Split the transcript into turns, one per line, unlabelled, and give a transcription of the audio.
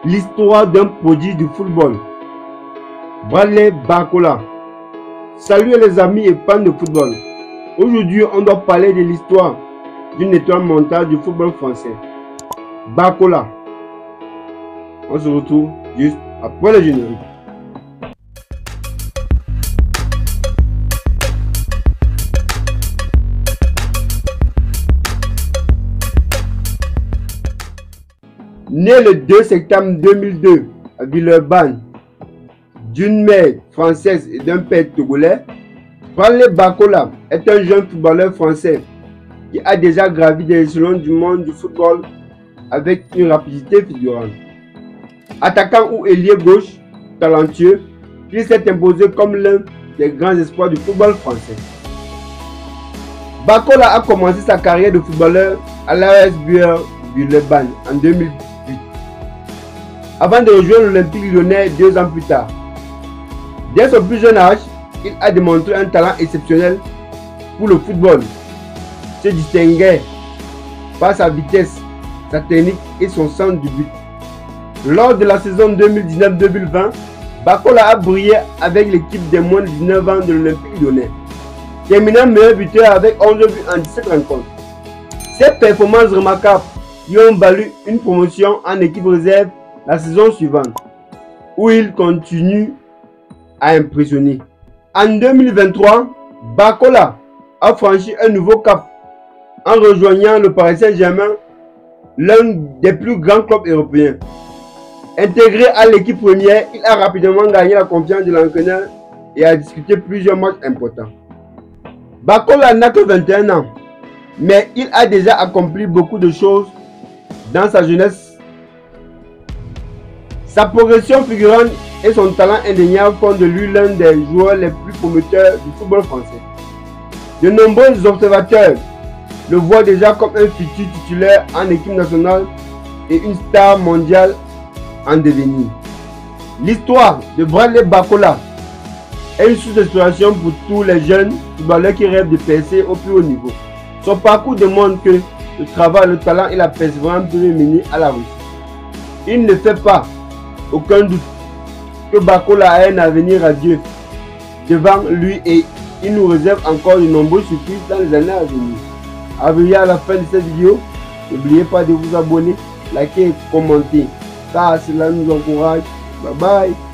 l'histoire d'un prodige du football, Bradley Barcola. Salut les amis et fans de football. Aujourd'hui, on doit parler de l'histoire d'une étoile montante du football français, Barcola. On se retrouve juste après le générique. Né le 2 septembre 2002 à Villeurbanne, d'une mère française et d'un père togolais, Bradley Barcola est un jeune footballeur français qui a déjà gravi des échelons du monde du football avec une rapidité fulgurante. Attaquant ou ailier gauche talentueux, il s'est imposé comme l'un des grands espoirs du football français. Barcola a commencé sa carrière de footballeur à l'AS Villeurbanne en 2008, avant de rejoindre l'Olympique Lyonnais 2 ans plus tard. Dès son plus jeune âge, il a démontré un talent exceptionnel pour le football. Se distinguait par sa vitesse, sa technique et son sens du but. Lors de la saison 2019-2020, Barcola a brillé avec l'équipe des moins de 19 ans de l'Olympique Lyonnais, terminant meilleur buteur avec 11 buts en 17 rencontres. Ces performances remarquables lui ont valu une promotion en équipe réserve la saison suivante, où il continue à impressionner. En 2023, Barcola a franchi un nouveau cap en rejoignant le Paris Saint-Germain, l'un des plus grands clubs européens. Intégré à l'équipe première, il a rapidement gagné la confiance de l'entraîneur et a disputé plusieurs matchs importants. Barcola n'a que 21 ans, mais il a déjà accompli beaucoup de choses dans sa jeunesse. Sa progression fulgurante et son talent indéniable font de lui l'un des joueurs les plus prometteurs du football français. De nombreux observateurs le voient déjà comme un futur titulaire en équipe nationale et une star mondiale en devenir. L'histoire de Bradley Barcola est une source d'inspiration pour tous les jeunes footballeurs qui rêvent de percer au plus haut niveau. Son parcours démontre que le travail, le talent et la persévérance peuvent mener à la réussite. Il ne fait pas aucun doute que Barcola a un avenir radieux devant lui et il nous réserve encore de nombreuses surprises dans les années à venir. Arrivé à la fin de cette vidéo, n'oubliez pas de vous abonner, liker et commenter car cela nous encourage. Bye bye.